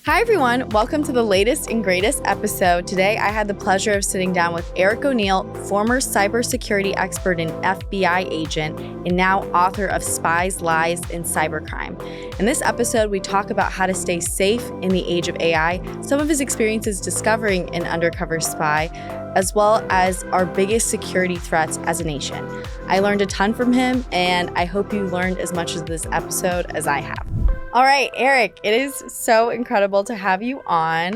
Hi, everyone. Welcome to the latest and greatest episode. Today, I had the pleasure of sitting down with Eric O'Neill, former cybersecurity expert and FBI agent, and now author of Spies, Lies, and Cybercrime. In this episode, we talk about how to stay safe in the age of AI, some of his experiences discovering an undercover spy, as well as our biggest security threats as a nation. I learned a ton from him, and I hope you learned as much of this episode as I have. All right, Eric, it is so incredible to have you on.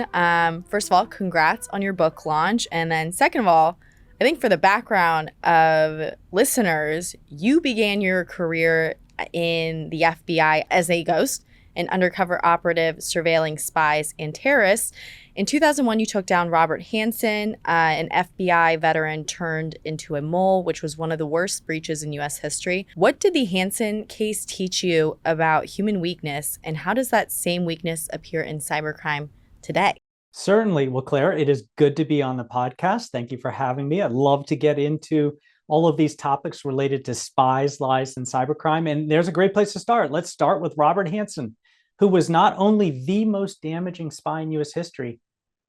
First of all, congrats on your book launch. And then second of all, I think for the background of listeners, you began your career in the FBI as a ghost, an undercover operative surveilling spies and terrorists. In 2001, you took down Robert Hansen, an FBI veteran turned into a mole, which was one of the worst breaches in U.S. history. What did the Hansen case teach you about human weakness, and how does that same weakness appear in cybercrime today? Certainly. Well, Claire, it is good to be on the podcast. Thank you for having me. I'd love to get into all of these topics related to spies, lies, and cybercrime. And there's a great place to start. Let's start with Robert Hansen, who was not only the most damaging spy in U.S. history,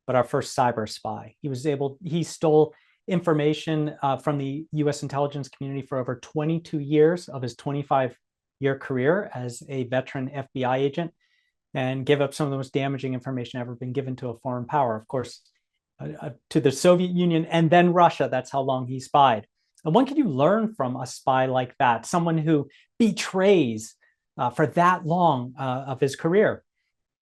but our first cyber spy. He stole information from the US intelligence community for over 22 years of his 25-year career as a veteran FBI agent, and gave up some of the most damaging information ever been given to a foreign power, of course, to the Soviet Union and then Russia. That's how long he spied. And what can you learn from a spy like that, someone who betrays for that long of his career?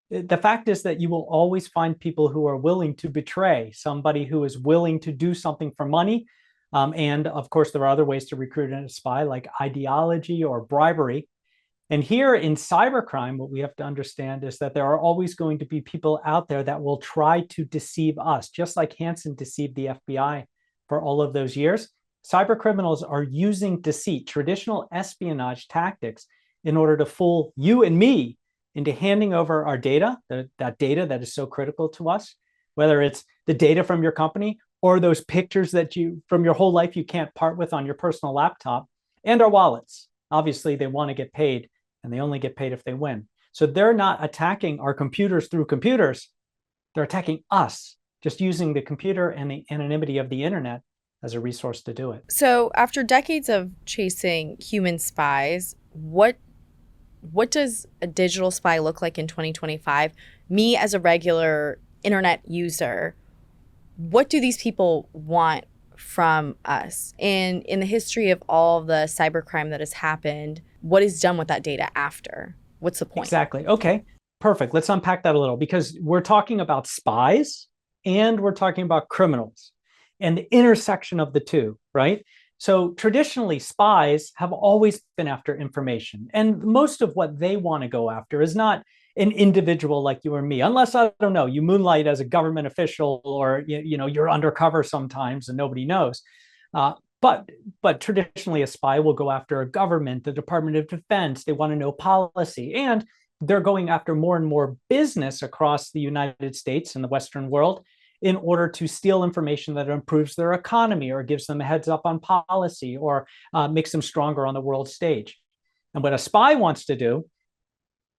The fact is that you will always find people who are willing to betray, somebody who is willing to do something for money. And of course, there are other ways to recruit a spy, like ideology or bribery. And here in cybercrime, what we have to understand is that there are always going to be people out there that will try to deceive us, just like Hansen deceived the FBI for all of those years. Cyber criminals are using deceit, traditional espionage tactics, in order to fool you and me into handing over our data, that data that is so critical to us, whether it's the data from your company or those pictures that you from your whole life you can't part with on your personal laptop, and our wallets. Obviously, they want to get paid, and they only get paid if they win. So they're not attacking our computers through computers. They're attacking us, just using the computer and the anonymity of the internet as a resource to do it. So after decades of chasing human spies, what does a digital spy look like in 2025? Me as a regular internet user, what do these people want from us? And in the history of all the cybercrime that has happened, what is done with that data after? What's the point? Exactly. Okay, perfect. Let's unpack that a little, because we're talking about spies and we're talking about criminals and the intersection of the two, right? So traditionally, spies have always been after information. And most of what they want to go after is not an individual like you or me, unless, I don't know, you moonlight as a government official, or you're undercover sometimes and nobody knows. But traditionally, a spy will go after a government, the Department of Defense. They want to know policy. And they're going after more and more business across the United States and the Western world in order to steal information that improves their economy or gives them a heads up on policy or makes them stronger on the world stage. And what a spy wants to do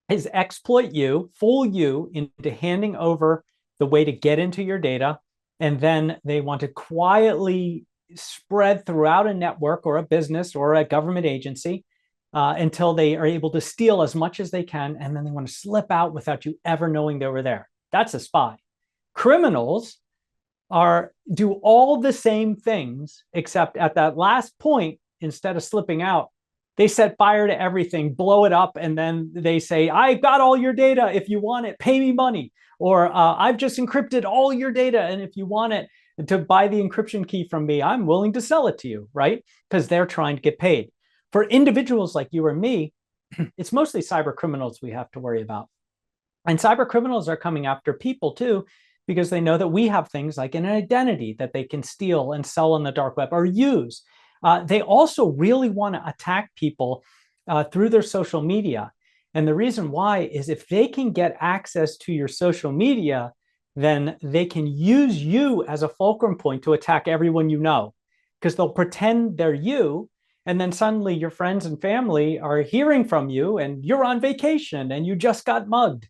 is exploit you, fool you into handing over the way to get into your data. And then they want to quietly spread throughout a network or a business or a government agency until they are able to steal as much as they can. And then they want to slip out without you ever knowing they were there. That's a spy. Criminals do all the same things, except at that last point, instead of slipping out, they set fire to everything, blow it up, and then they say, I've got all your data. If you want it, pay me money. Or I've just encrypted all your data, and if you want it to buy the encryption key from me, I'm willing to sell it to you, right? Because they're trying to get paid. For individuals like you or me, it's mostly cyber criminals we have to worry about. And cyber criminals are coming after people too, because they know that we have things like an identity that they can steal and sell on the dark web or use. They also really want to attack people through their social media. And the reason why is if they can get access to your social media, then they can use you as a fulcrum point to attack everyone you know, because they'll pretend they're you. And then suddenly your friends and family are hearing from you and you're on vacation and you just got mugged.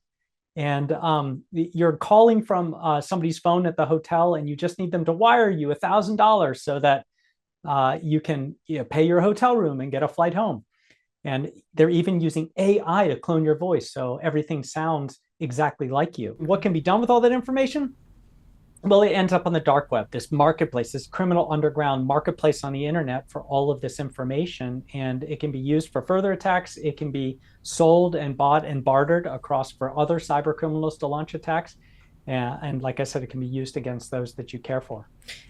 and you're calling from somebody's phone at the hotel, and you just need them to wire you $1,000 so that you can pay your hotel room and get a flight home. And they're even using AI to clone your voice, so everything sounds exactly like you. What can be done with all that information? Well, it ends up on the dark web, this marketplace, this criminal underground marketplace on the internet for all of this information. And it can be used for further attacks. It can be sold and bought and bartered across for other cyber criminals to launch attacks. And like I said, it can be used against those that you care for.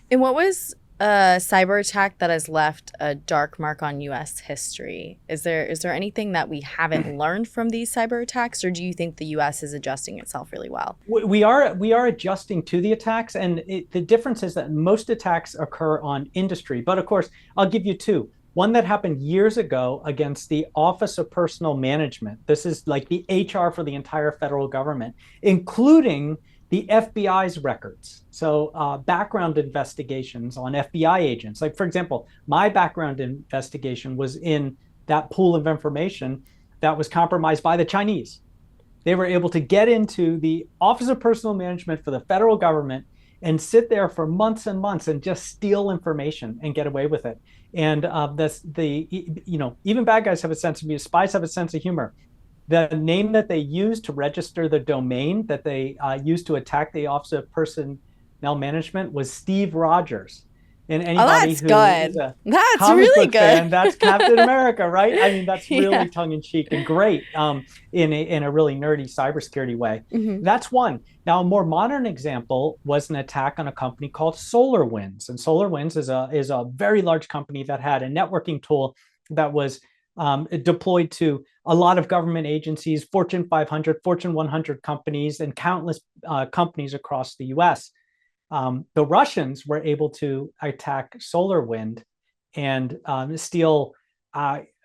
And what was a cyber attack that has left a dark mark on U.S. history? Is there anything that we haven't learned from these cyber attacks, or do you think the U.S. is adjusting itself really well? We are adjusting to the attacks, and the difference is that most attacks occur on industry. But of course, I'll give you two. One that happened years ago against the Office of Personnel Management. This is like the HR for the entire federal government, including the FBI's records. So background investigations on FBI agents. Like, for example, my background investigation was in that pool of information that was compromised by the Chinese. They were able to get into the Office of Personnel Management for the federal government and sit there for months and months and just steal information and get away with it. And even bad guys have a sense of humor. Spies have a sense of humor. The name that they used to register the domain that they used to attack the Office of Personnel Management was Steve Rogers. And anybody who good. is a That's comic really book good. fan, that's Captain America, right? I mean, that's really Yeah. tongue-in-cheek and great in a really nerdy cybersecurity way. Mm-hmm. That's one. Now, a more modern example was an attack on a company called SolarWinds. And SolarWinds is a very large company that had a networking tool that was deployed to a lot of government agencies, Fortune 500, Fortune 100 companies, and countless companies across the US. The Russians were able to attack SolarWind and steal,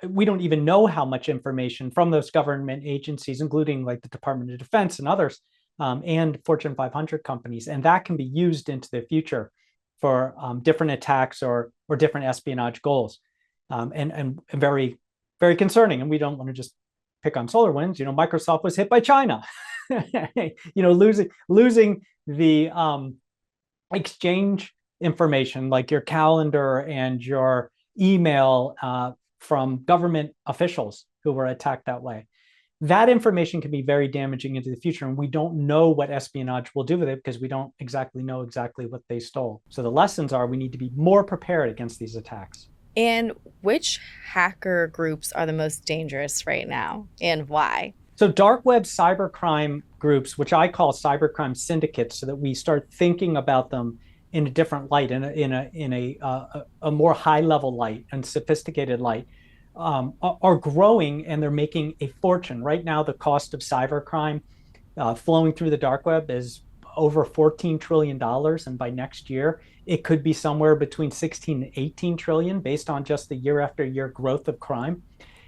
we don't even know how much information from those government agencies, including like the Department of Defense and others, and Fortune 500 companies. And that can be used into the future for different attacks or different espionage goals, and very, very concerning. And we don't want to just pick on SolarWinds. Microsoft was hit by China, losing the exchange information like your calendar and your email from government officials who were attacked that way. That information can be very damaging into the future, and we don't know what espionage will do with it because we don't exactly know what they stole. So the lessons are we need to be more prepared against these attacks. And which hacker groups are the most dangerous right now, and why? So dark web cybercrime groups, which I call cybercrime syndicates, so that we start thinking about them in a different light, in a more high level light and sophisticated light, are growing, and they're making a fortune. Right now, the cost of cybercrime flowing through the dark web is over $14 trillion. And by next year, it could be somewhere between 16 and 18 trillion based on just the year after year growth of crime.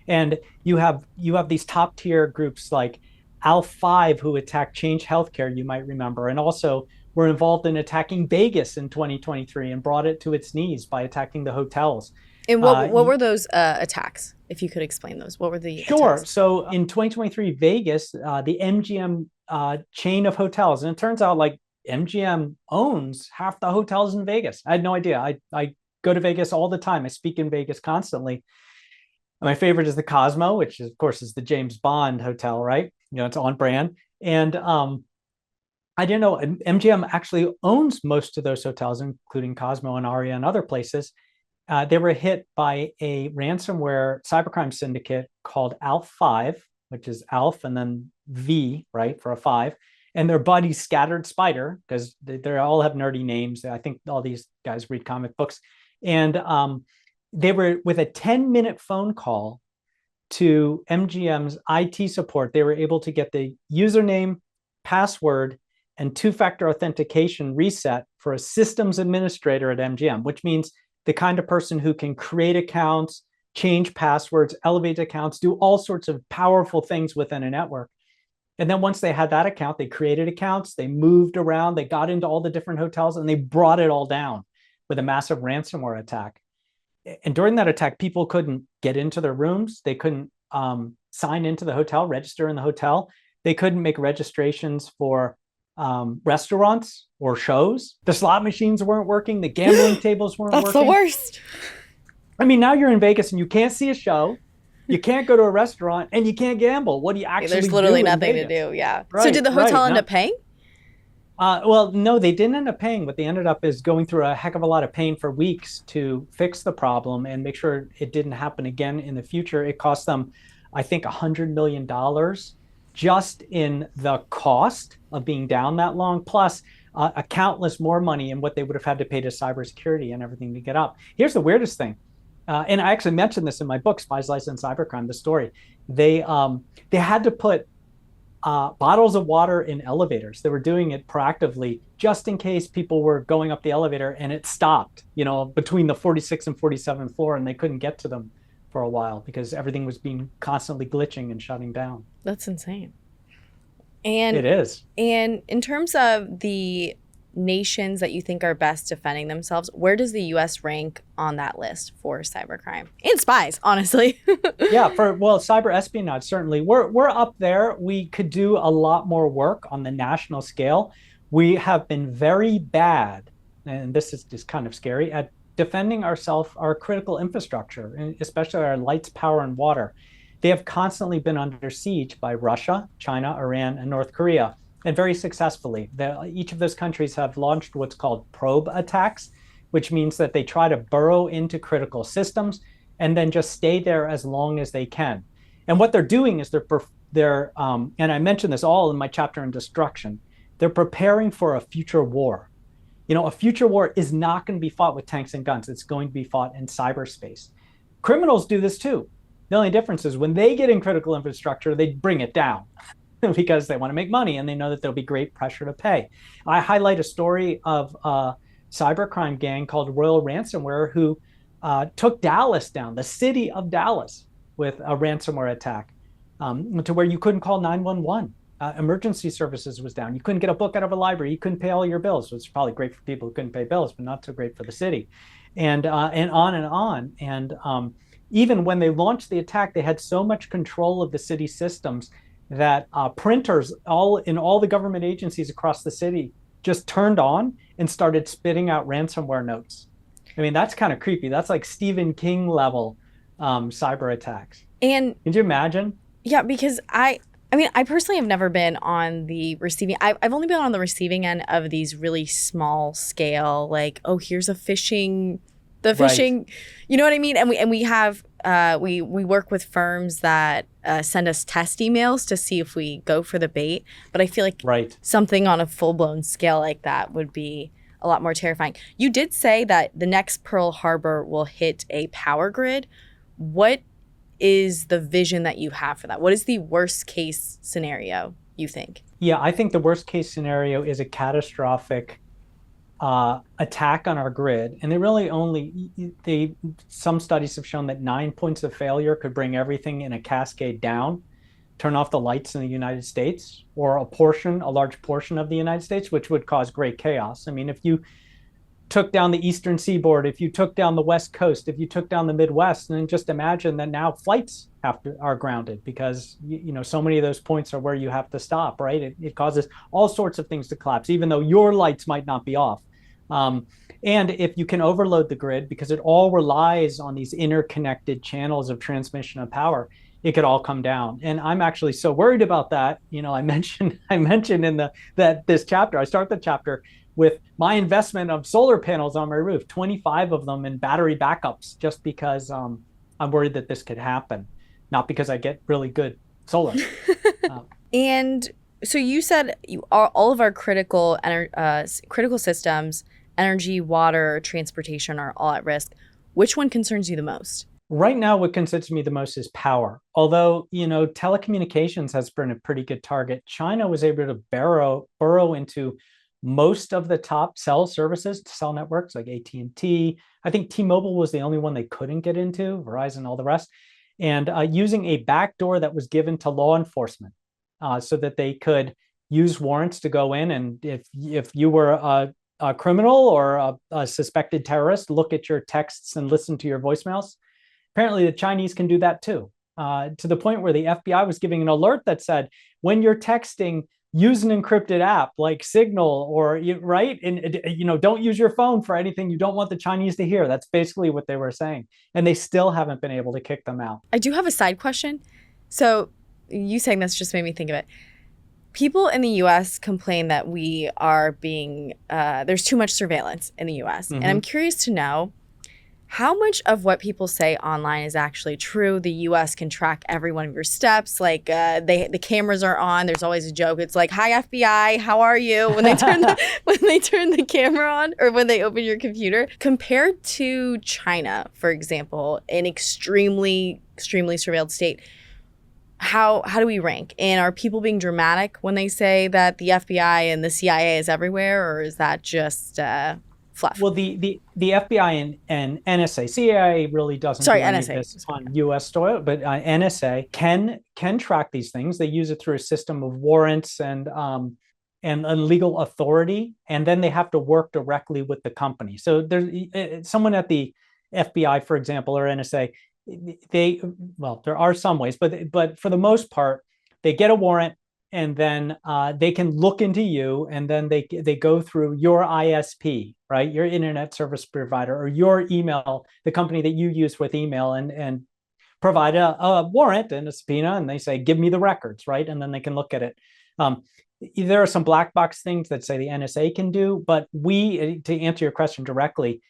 And you have these top tier groups like Al5 who attacked Change Healthcare, you might remember, and also were involved in attacking Vegas in 2023 and brought it to its knees by attacking the hotels. And what were those attacks? If you could explain those, what were the Sure. attacks? So in 2023, Vegas, the MGM chain of hotels, and it turns out like MGM owns half the hotels in Vegas. I had no idea. I go to Vegas all the time. I speak in Vegas constantly. My favorite is the Cosmo, which is, of course is the James Bond hotel, right? It's on brand. And I didn't know MGM actually owns most of those hotels, including Cosmo and Aria and other places. They were hit by a ransomware cybercrime syndicate called Alf5, which is Alf and then V, right, for a 5. And their buddy Scattered Spider, because they all have nerdy names. I think all these guys read comic books. And they were with a 10-minute phone call to MGM's IT support. They were able to get the username, password, and two-factor authentication reset for a systems administrator at MGM, which means the kind of person who can create accounts, change passwords, elevate accounts, do all sorts of powerful things within a network. And then once they had that account, they created accounts, they moved around, they got into all the different hotels, and they brought it all down with a massive ransomware attack. And during that attack, people couldn't get into their rooms. They couldn't sign into the hotel, register in the hotel. They couldn't make registrations for restaurants or shows. The slot machines weren't working. The gambling tables weren't That's working. the worst. I mean, now you're in Vegas and you can't see a show, you can't go to a restaurant, and you can't gamble. What do you actually do? There's literally in nothing Vegas? to do. Yeah. Right, So did the hotel right. end up paying? Well, no, they didn't end up paying. What they ended up is going through a heck of a lot of pain for weeks to fix the problem and make sure it didn't happen again in the future. It cost them, I think, $100 million just in the cost of being down that long, plus a countless more money in what they would have had to pay to cybersecurity and everything to get up. Here's the weirdest thing. And I actually mentioned this in my book, Spies, Lies, and Cybercrime, the story. They had to put bottles of water in elevators. They were doing it proactively just in case people were going up the elevator and it stopped, between the 46th and 47th floor, and they couldn't get to them for a while because everything was being constantly glitching and shutting down. That's insane. And it is. And in terms of the nations that you think are best defending themselves, where does the US rank on that list for cybercrime and spies, honestly? Yeah, cyber espionage, certainly. We're up there. We could do a lot more work on the national scale. We have been very bad, and this is just kind of scary, at defending our critical infrastructure, and especially our lights, power, and water. They have constantly been under siege by Russia, China, Iran, and North Korea, and very successfully. Each of those countries have launched what's called probe attacks, which means that they try to burrow into critical systems and then just stay there as long as they can. And what they're doing is they're and I mentioned this all in my chapter on destruction, they're preparing for a future war. A future war is not going to be fought with tanks and guns. It's going to be fought in cyberspace. Criminals do this too. The only difference is when they get in critical infrastructure, they bring it down because they want to make money and they know that there'll be great pressure to pay. I highlight a story of a cybercrime gang called Royal Ransomware who took Dallas down, the city of Dallas, with a ransomware attack to where you couldn't call 911. Emergency services was down. You couldn't get a book out of a library. You couldn't pay all your bills. It's probably great for people who couldn't pay bills, but not so great for the city. And on and on. And even when they launched the attack, they had so much control of the city systems that printers in all the government agencies across the city just turned on and started spitting out ransomware notes. I mean, that's kind of creepy. That's like Stephen King level cyber attacks. And can you imagine? Yeah, because I personally have never been on the receiving. I've only been on the receiving end of these really small scale, like, oh, here's a phishing. Right. You know what I mean? And we have we work with firms that send us test emails to see if we go for the bait. But I feel like something on a full-blown scale like that would be a lot more terrifying. You did say that the next Pearl Harbor will hit a power grid. What is the vision that you have for that? What is the worst case scenario, you think? Yeah, I think the worst case scenario is a catastrophic attack on our grid. And some studies have shown that 9 points of failure could bring everything in a cascade down, turn off the lights in the United States, or a large portion of the United States, which would cause great chaos. I mean, if you took down the eastern seaboard, if you took down the West Coast, if you took down the Midwest, and then just imagine that now flights are grounded because so many of those points are where you have to stop, right? It causes all sorts of things to collapse, even though your lights might not be off. And if you can overload the grid, because it all relies on these interconnected channels of transmission of power, it could all come down. And I'm actually so worried about that. I mentioned in this chapter, I start the chapter with my investment of solar panels on my roof, 25 of them in battery backups, just because I'm worried that this could happen, not because I get really good solar. And so you said all of our critical systems, energy, water, transportation, are all at risk. Which one concerns you the most? Right now, what concerns me the most is power. Although, telecommunications has been a pretty good target. China was able to burrow into most of the top cell networks like AT&T. I think T-Mobile was the only one they couldn't get into, Verizon, all the rest. And using a backdoor that was given to law enforcement so that they could use warrants to go in. And if you were a criminal or a suspected terrorist, look at your texts and listen to your voicemails. Apparently, the Chinese can do that too. to the point where the FBI was giving an alert that said, when you're texting, use an encrypted app like Signal or right, and don't use your phone for anything you don't want the Chinese to hear. That's basically what they were saying, and they still haven't been able to kick them out. I do have a side question. So you saying this just made me think of it. People in the U.S. complain that we are being there's too much surveillance in the U.S. And I'm curious to know, how much of what people say online is actually true? The U.S. can track every one of your steps. Like the cameras are on. There's always a joke. It's like, "Hi FBI, how are you?" When they turn the camera on, or when they open your computer. Compared to China, for example, an extremely surveilled state, how do we rank? And are people being dramatic when they say that the FBI and the CIA is everywhere, or is that just fluff? Well, the FBI and NSA, CIA really doesn't do any of this on U.S. soil, but NSA can track these things. They use it through a system of warrants and legal authority, and then they have to work directly with the company. So there's someone at the FBI, for example, or NSA. There are some ways, but for the most part, they get a warrant. And then they can look into you, and then they go through your ISP, right, your internet service provider, or your email, the company that you use with email, and provide a warrant and a subpoena, and they say, give me the records, right, and then they can look at it. There are some black box things that say the NSA can do, but to answer your question directly,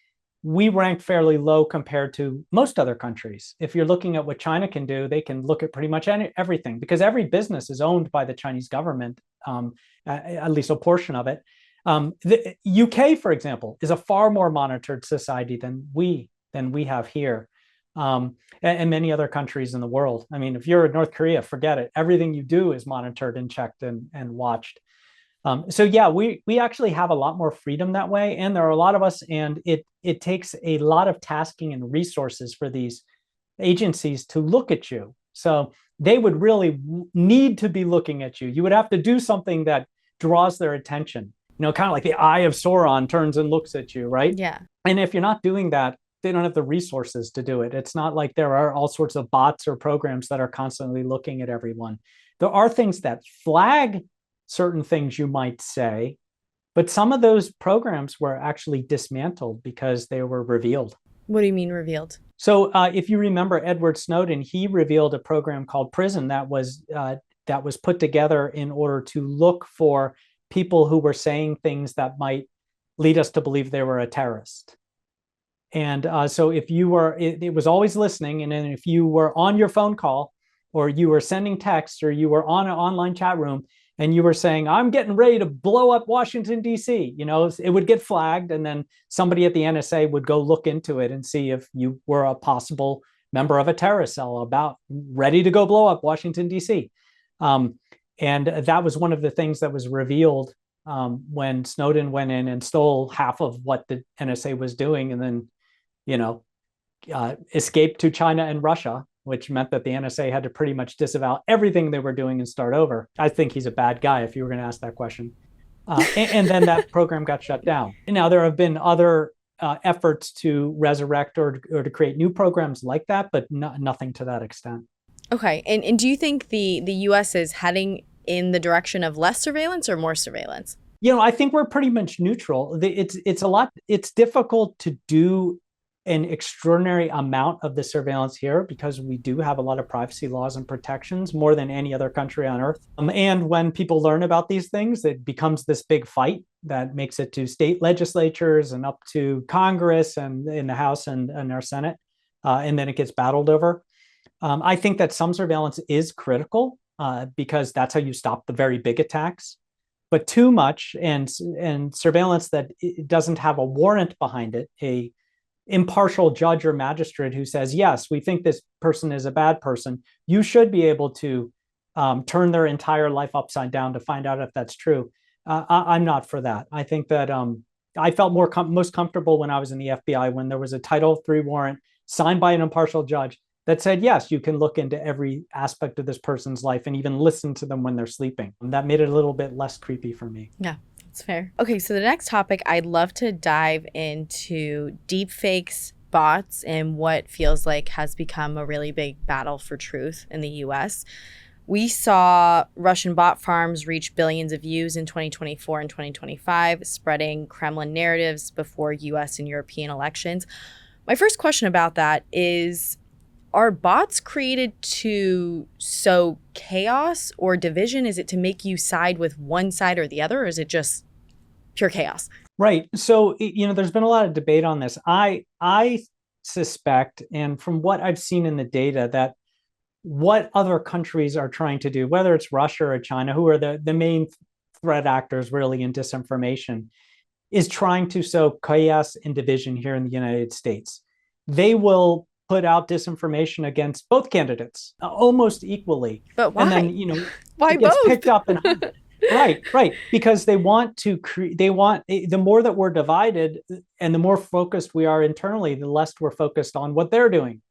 we rank fairly low compared to most other countries. If you're looking at what China can do, they can look at pretty much everything, because every business is owned by the Chinese government, at least a portion of it. The UK, for example, is a far more monitored society than we have here, and many other countries in the world. I mean, if you're in North Korea, forget it. Everything you do is monitored and checked and watched. So yeah, we actually have a lot more freedom that way, and there are a lot of us, and it takes a lot of tasking and resources for these agencies to look at you. So they would really need to be looking at you. You would have to do something that draws their attention. Kind of like the eye of Sauron turns and looks at you, right? Yeah. And if you're not doing that, they don't have the resources to do it. It's not like there are all sorts of bots or programs that are constantly looking at everyone. There are things that flag certain things you might say, but some of those programs were actually dismantled because they were revealed. What do you mean revealed? So if you remember Edward Snowden, he revealed a program called Prison that was put together in order to look for people who were saying things that might lead us to believe they were a terrorist. And so if you were, it was always listening. And then if you were on your phone call, or you were sending text, or you were on an online chat room, and you were saying, I'm getting ready to blow up Washington, D.C., it would get flagged, and then somebody at the NSA would go look into it and see if you were a possible member of a terrorist cell about ready to go blow up Washington, D.C. And that was one of the things that was revealed when Snowden went in and stole half of what the NSA was doing, and then, escaped to China and Russia, which meant that the NSA had to pretty much disavow everything they were doing and start over. I think he's a bad guy, if you were going to ask that question. And then that program got shut down. Now, there have been other efforts to resurrect or to create new programs like that, but nothing to that extent. Okay. And do you think the U.S. is heading in the direction of less surveillance or more surveillance? I think we're pretty much neutral. It's difficult to do an extraordinary amount of the surveillance here because we do have a lot of privacy laws and protections, more than any other country on earth. And when people learn about these things, it becomes this big fight that makes it to state legislatures and up to Congress and in the House and our Senate. And then it gets battled over. I think that some surveillance is critical because that's how you stop the very big attacks. But too much and surveillance that it doesn't have a warrant behind it, a impartial judge or magistrate who says, yes, we think this person is a bad person, you should be able to turn their entire life upside down to find out if that's true. I'm not for that. I think that I felt most comfortable when I was in the FBI when there was a Title III warrant signed by an impartial judge that said, yes, you can look into every aspect of this person's life and even listen to them when they're sleeping. And that made it a little bit less creepy for me. Yeah. That's fair. Okay, so the next topic, I'd love to dive into deepfakes, bots in what feels like has become a really big battle for truth in the US. We saw Russian bot farms reach billions of views in 2024 and 2025, spreading Kremlin narratives before US and European elections. My first question about that is, are bots created to sow chaos or division? Is it to make you side with one side or the other, or is it just pure chaos? Right. So, there's been a lot of debate on this. I suspect, and from what I've seen in the data, that what other countries are trying to do, whether it's Russia or China, who are the main threat actors really in disinformation, is trying to sow chaos and division here in the United States. They will put out disinformation against both candidates almost equally. But why? And then, why it gets both? picked up and right. Because they want to the more that we're divided and the more focused we are internally, the less we're focused on what they're doing.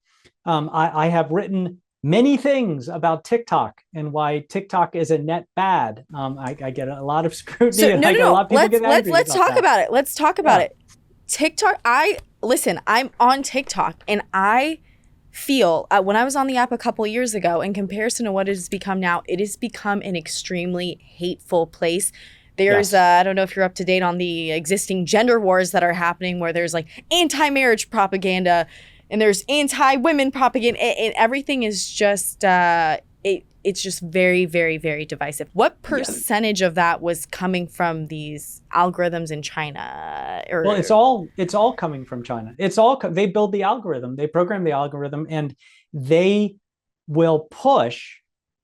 I have written many things about TikTok and why TikTok is a net bad. I get a lot of scrutiny. So, and I get a lot of people get angry let's about talk that. about it. Let's talk about it. TikTok, I'm on TikTok, and I feel when I was on the app a couple of years ago, in comparison to what it has become now, it has become an extremely hateful place. There's, I don't know if you're up to date on the existing gender wars that are happening, where there's like anti-marriage propaganda and there's anti-women propaganda, and everything is just, it's just very, very, very divisive. What percentage of that was coming from these algorithms in China? Well, it's all coming from China. They build the algorithm, they program the algorithm, and they will push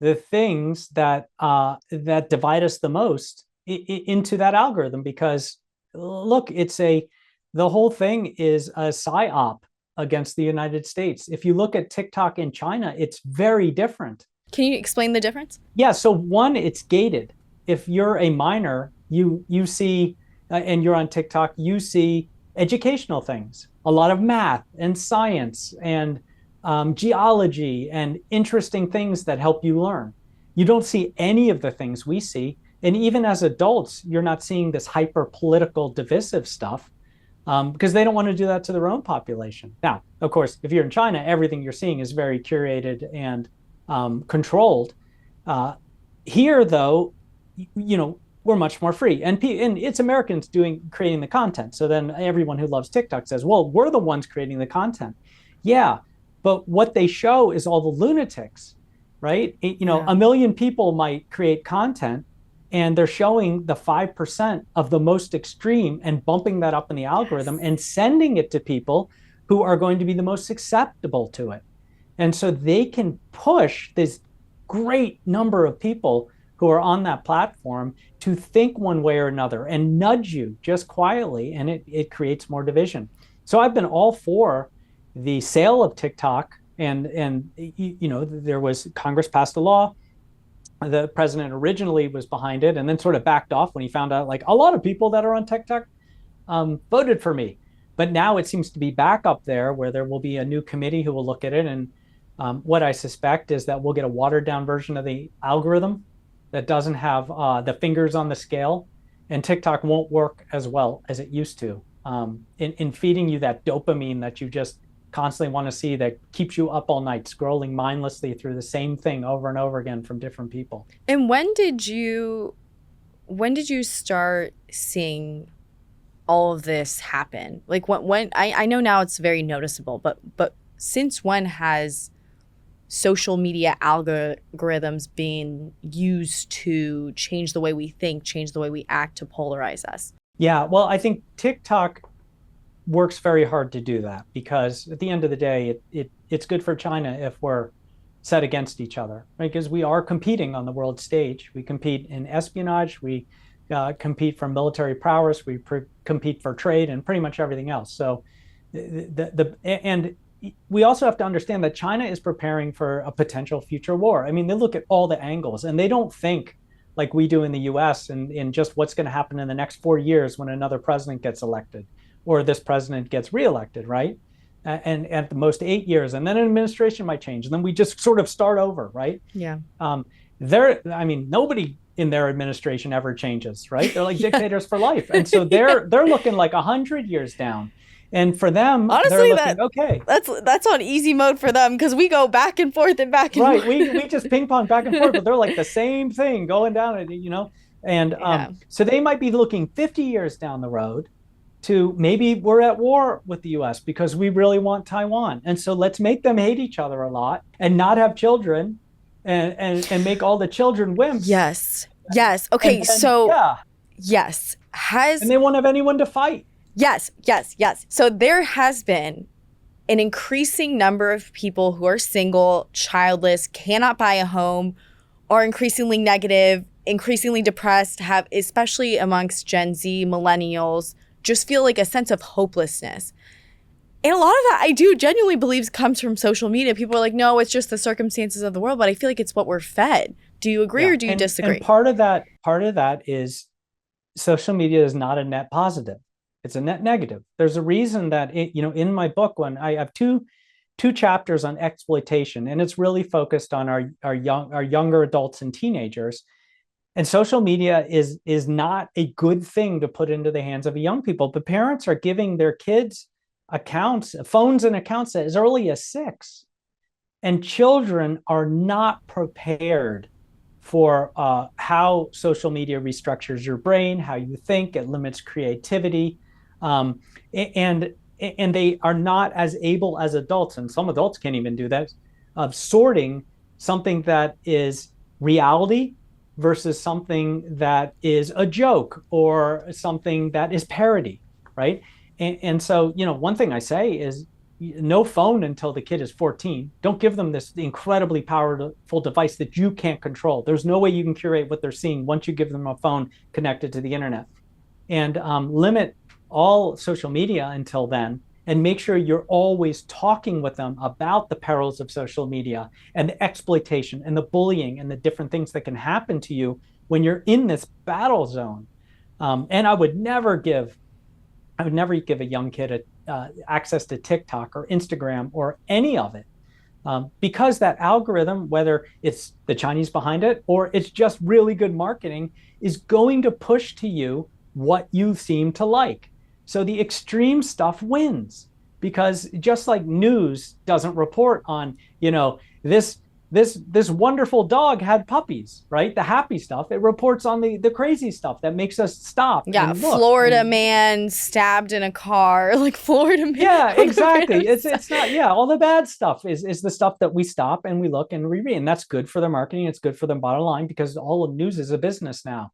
the things that divide us the most into that algorithm. Because look, the whole thing is a psyop against the United States. If you look at TikTok in China, it's very different. Can you explain the difference? Yeah. So one, it's gated. If you're a minor, you see, and you're on TikTok, you see educational things, a lot of math and science and geology and interesting things that help you learn. You don't see any of the things we see. And even as adults, you're not seeing this hyper political divisive stuff. Because they don't want to do that to their own population. Now, of course, if you're in China, everything you're seeing is very curated and controlled. Here, though, we're much more free, and it's Americans creating the content. So then everyone who loves TikTok says, "Well, we're the ones creating the content." Yeah, but what they show is all the lunatics, right? A million people might create content, and they're showing the 5% of the most extreme and bumping that up in the algorithm and sending it to people who are going to be the most susceptible to it. And so they can push this great number of people who are on that platform to think one way or another and nudge you just quietly, and it creates more division. So I've been all for the sale of TikTok, and there was Congress passed a law. The president originally was behind it and then sort of backed off when he found out like a lot of people that are on TikTok voted for me. But now it seems to be back up there, where there will be a new committee who will look at it. And what I suspect is that we'll get a watered down version of the algorithm that doesn't have the fingers on the scale, and TikTok won't work as well as it used to in feeding you that dopamine that you just constantly want to see, that keeps you up all night scrolling mindlessly through the same thing over and over again from different people. And when did you start seeing all of this happen? Like when I know now it's very noticeable, but since when has social media algorithms been used to change the way we think, change the way we act, to polarize us? Yeah, well, I think TikTok works very hard to do that, because at the end of the day, it's good for China if we're set against each other, right? Because we are competing on the world stage. We compete in espionage, we compete for military prowess, we compete for trade and pretty much everything else. So and we also have to understand that China is preparing for a potential future war. I mean, they look at all the angles, and they don't think like we do in the US and in just what's going to happen in the next 4 years when another president gets elected, or this president gets reelected, right? And at the most 8 years, and then an administration might change, and then we just sort of start over, right? Yeah. Nobody in their administration ever changes, right? They're like dictators for life, and so they're looking like 100 years down. And for them, they're Honestly, looking, okay, that's on easy mode for them because we go back and forth and back and right. forth. We just ping pong back and forth, but they're like the same thing going down, and Yeah. so they might be looking 50 years down the road to maybe we're at war with the US because we really want Taiwan. And so let's make them hate each other a lot and not have children and make all the children wimps. Yes. Yes. And Okay. then, So yeah, yes, and they won't have anyone to fight. yes, yes, yes. So there has been an increasing number of people who are single, childless, cannot buy a home, are increasingly negative, increasingly depressed, have, especially amongst Gen Z, millennials, just feel like a sense of hopelessness. And a lot of that I do genuinely believe comes from social media. People are like, no, it's just the circumstances of the world, but I feel like it's what we're fed. Do you agree Yeah. or do you disagree? And part of that is social media is not a net positive. It's a net negative. There's a reason that in my book, when I have two chapters on exploitation, and it's really focused on our younger adults and teenagers. And social media is not a good thing to put into the hands of young people. But parents are giving their kids accounts, phones and accounts as early as 6. And children are not prepared for how social media restructures your brain, how you think, it limits creativity, um, and and they are not as able as adults, and some adults can't even do that, of sorting something that is reality versus something that is a joke or something that is parody, right? And so, one thing I say is no phone until the kid is 14. Don't give them this incredibly powerful device that you can't control. There's no way you can curate what they're seeing once you give them a phone connected to the internet. And limit all social media until then, and make sure you're always talking with them about the perils of social media and the exploitation and the bullying and the different things that can happen to you when you're in this battle zone. And I would never give a young kid access to TikTok or Instagram or any of it, because that algorithm, whether it's the Chinese behind it or it's just really good marketing, is going to push to you what you seem to like. So the extreme stuff wins, because just like news doesn't report on, this wonderful dog had puppies, right? The happy stuff. It reports on the crazy stuff that makes us stop Yeah, and look. Florida man stabbed in a car, like Florida man. Yeah, exactly. It's not, yeah, all the bad stuff is the stuff that we stop and we look and we read. And that's good for their marketing. It's good for their bottom line, because all of news is a business now.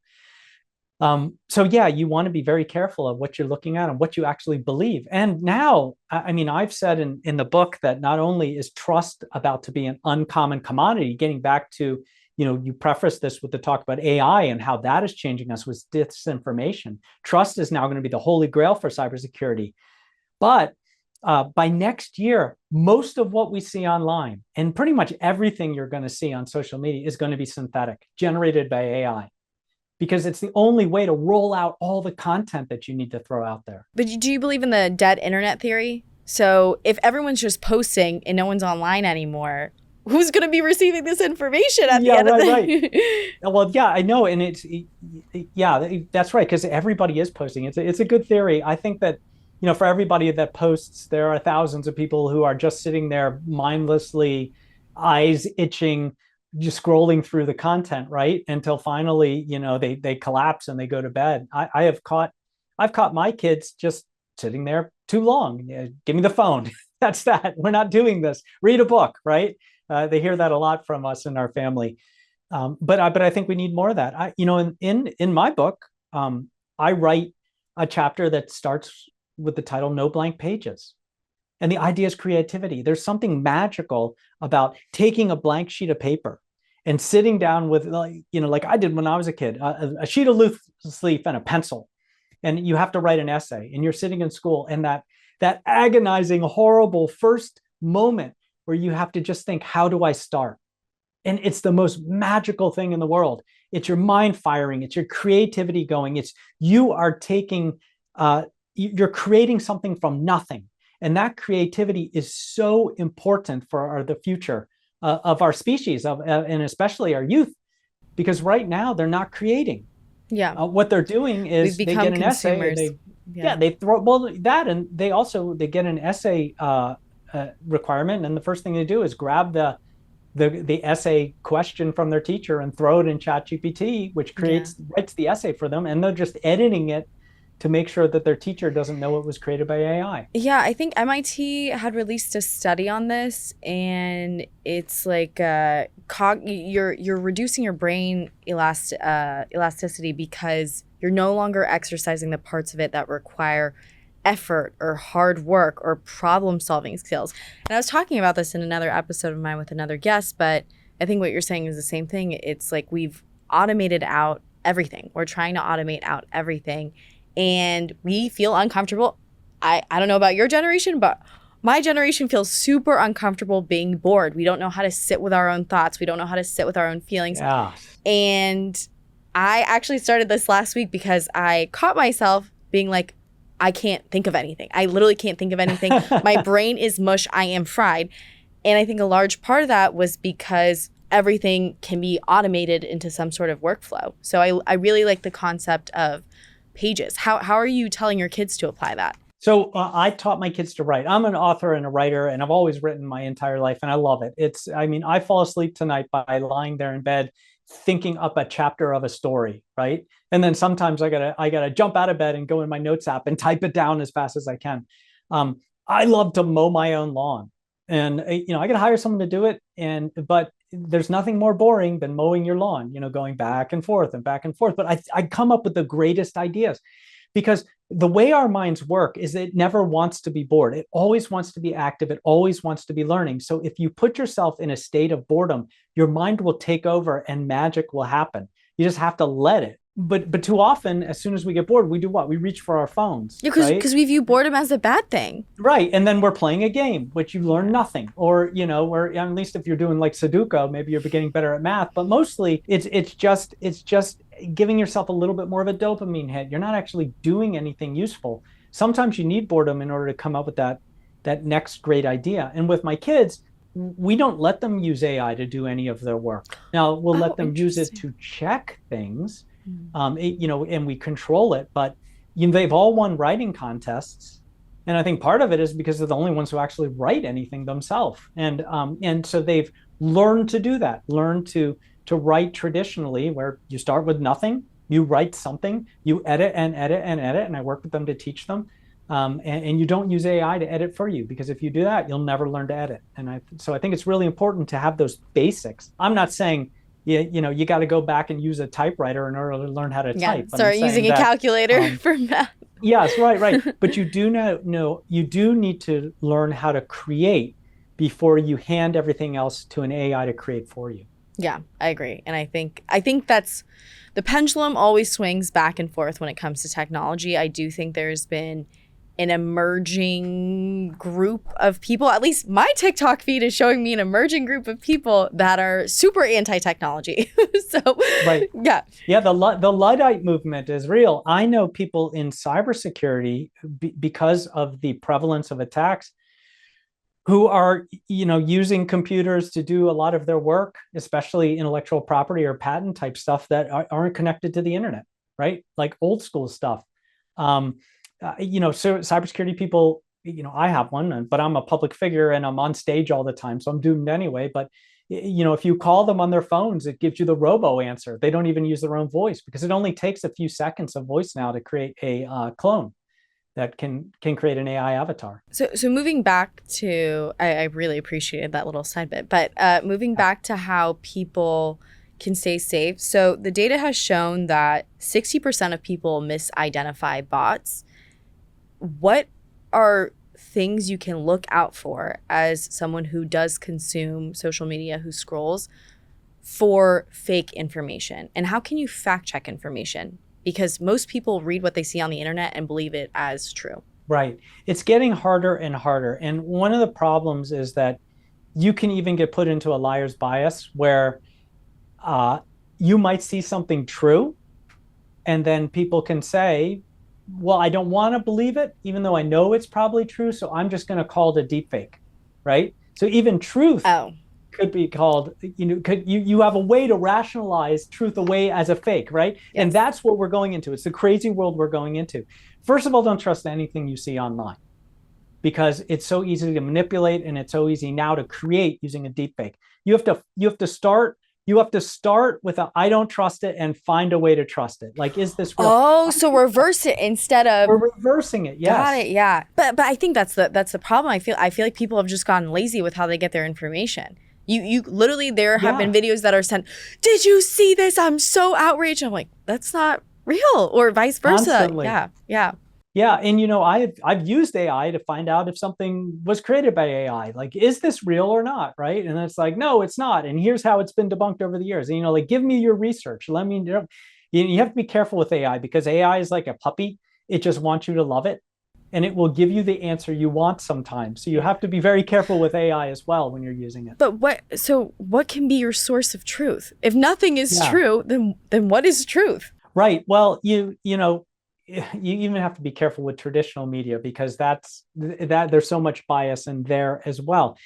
So yeah, you want to be very careful of what you're looking at and what you actually believe. And now, I mean, I've said in the book that not only is trust about to be an uncommon commodity, getting back to, you preface this with the talk about AI and how that is changing us with disinformation. Trust is now going to be the holy grail for cybersecurity. But by next year, most of what we see online and pretty much everything you're going to see on social media is going to be synthetic, generated by AI, because it's the only way to roll out all the content that you need to throw out there. But do you believe in the dead internet theory? So if everyone's just posting and no one's online anymore, who's going to be receiving this information at the end of the right. Well, yeah, I know. And yeah, that's right. Because everybody is posting. It's a good theory. I think that, for everybody that posts, there are thousands of people who are just sitting there mindlessly, eyes itching, just scrolling through the content, right? Until finally, they collapse and they go to bed. I've caught my kids just sitting there too long. Yeah, give me the phone. That's that. We're not doing this. Read a book, right? They hear that a lot from us in our family. But I think we need more of that. In my book, I write a chapter that starts with the title "No Blank Pages." And the idea is creativity. There's something magical about taking a blank sheet of paper and sitting down with, like I did when I was a kid, a sheet of loose leaf and a pencil, and you have to write an essay, and you're sitting in school, and that agonizing, horrible first moment where you have to just think, how do I start? And it's the most magical thing in the world. It's your mind firing. It's your creativity going. It's you are taking, you're creating something from nothing. And that creativity is so important for the future of our species, and especially our youth, because right now they're not creating. Yeah. What they're doing is they get an essay. Yeah, Yeah. they throw well that, and they get an essay requirement, and the first thing they do is grab the essay question from their teacher and throw it in ChatGPT, which Yeah. writes the essay for them, and they're just editing it to make sure that their teacher doesn't know it was created by AI. Yeah, I think MIT had released a study on this, and it's like you're reducing your brain elasticity because you're no longer exercising the parts of it that require effort or hard work or problem solving skills. And I was talking about this in another episode of mine with another guest, but I think what you're saying is the same thing. It's like we've automated out everything. We're trying to automate out everything, and we feel uncomfortable. I don't know about your generation, but my generation feels super uncomfortable being bored. We don't know how to sit with our own thoughts. We don't know how to sit with our own feelings. Yeah. And I actually started this last week because I caught myself being like, I can't think of anything. I literally can't think of anything. My brain is mush. I am fried. And I think a large part of that was because everything can be automated into some sort of workflow. So I really like the concept of pages. How are you telling your kids to apply that? So I taught my kids to write. I'm an author and a writer, and I've always written my entire life, and I love it. I mean, I fall asleep tonight by lying there in bed, thinking up a chapter of a story, right? And then sometimes I gotta jump out of bed and go in my notes app and type it down as fast as I can. I love to mow my own lawn, and I gotta hire someone to do it, but there's nothing more boring than mowing your lawn. Going back and forth and back and forth. But I come up with the greatest ideas because the way our minds work is it never wants to be bored. It always wants to be active. It always wants to be learning. So if you put yourself in a state of boredom, your mind will take over and magic will happen. You just have to let it. But too often, as soon as we get bored, we do what? We reach for our phones, Yeah, right? because we view boredom as a bad thing. Right. And then we're playing a game, which you learn nothing. Or at least if you're doing like Sudoku, maybe you're getting better at math. But mostly it's just giving yourself a little bit more of a dopamine hit. You're not actually doing anything useful. Sometimes you need boredom in order to come up with that next great idea. And with my kids, we don't let them use AI to do any of their work. Now we'll let them use it to check things, and we control it. But they've all won writing contests, and I think part of it is because they're the only ones who actually write anything themselves, and so they've learned to do that, learned to write traditionally, where you start with nothing, you write something, you edit and edit and edit, and I work with them to teach them. And you don't use AI to edit for you, because if you do that, you'll never learn to edit. So I think it's really important to have those basics. I'm not saying you got to go back and use a typewriter in order to learn how to type. Start using a calculator for math. Yes, right. But you do know you do need to learn how to create before you hand everything else to an AI to create for you. Yeah, I agree. And I think that's the pendulum always swings back and forth when it comes to technology. I do think there's been an emerging group of people, at least my TikTok feed is showing me an emerging group of people that are super anti-technology. So, right. Yeah, the Luddite movement is real. I know people in cybersecurity, because of the prevalence of attacks, who are using computers to do a lot of their work, especially intellectual property or patent type stuff that aren't connected to the internet, right? Like old school stuff. So cybersecurity people, I have one, but I'm a public figure and I'm on stage all the time, so I'm doomed anyway. But if you call them on their phones, it gives you the robo answer. They don't even use their own voice, because it only takes a few seconds of voice now to create a clone that can create an AI avatar. So moving back to, I really appreciated that little side bit, but moving back to how people can stay safe. So the data has shown that 60% of people misidentify bots. What are things you can look out for as someone who does consume social media, who scrolls, for fake information? And how can you fact check information? Because most people read what they see on the internet and believe it as true. Right. It's getting harder and harder. And one of the problems is that you can even get put into a liar's bias, where you might see something true, and then people can say, well, I don't want to believe it, even though I know it's probably true, so I'm just going to call it a deepfake, right? So even truth could be called, you have a way to rationalize truth away as a fake, right? Yes. And that's what we're going into. It's the crazy world we're going into. First of all, don't trust anything you see online, because it's so easy to manipulate, and it's so easy now to create using a deepfake. You have to start with a I don't trust it and find a way to trust it. Like, is this real? Oh, so reverse it instead of. We're reversing it. Yes. Got it. Yeah. But I think that's the problem. I feel like people have just gotten lazy with how they get their information. You literally, there have been videos that are sent, did you see this? I'm so outraged. I'm like, that's not real, or vice versa. Constantly. Yeah. Yeah. Yeah, and I've used AI to find out if something was created by AI. Like, is this real or not, right? And it's like, no, it's not. And here's how it's been debunked over the years. And like, give me your research. Let me know. You have to be careful with AI, because AI is like a puppy. It just wants you to love it, and it will give you the answer you want sometimes. So you have to be very careful with AI as well when you're using it. But what can be your source of truth? If nothing is true, then what is truth? Right. Well, you even have to be careful with traditional media, because that there's so much bias in there as well.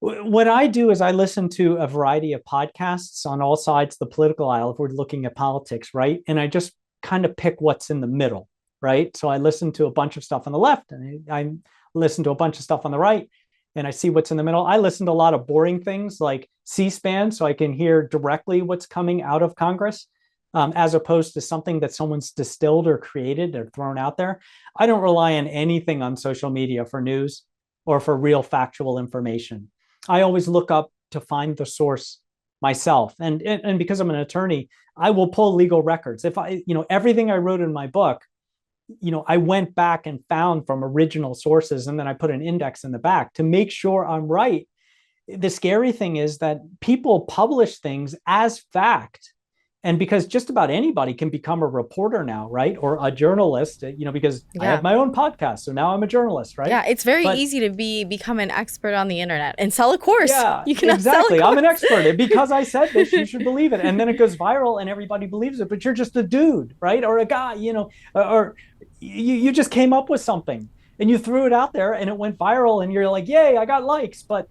What I do is I listen to a variety of podcasts on all sides of the political aisle, if we're looking at politics, right? And I just kind of pick what's in the middle, right? So I listen to a bunch of stuff on the left, and I listen to a bunch of stuff on the right, and I see what's in the middle. I listen to a lot of boring things like C-SPAN, so I can hear directly what's coming out of Congress. As opposed to something that someone's distilled or created or thrown out there. I don't rely on anything on social media for news or for real factual information. I always look up to find the source myself. And because I'm an attorney, I will pull legal records. If everything I wrote in my book, I went back and found from original sources, and then I put an index in the back to make sure I'm right. The scary thing is that people publish things as fact. And because just about anybody can become a reporter now, right? Or a journalist, because I have my own podcast. So now I'm a journalist, right? Yeah, it's very easy to become an expert on the internet and sell a course. Yeah, you can exactly. I'm an expert. And because I said this, you should believe it. And then it goes viral and everybody believes it. But you're just a dude, right? Or a guy, or you just came up with something and you threw it out there and it went viral and you're like, yay, I got likes. But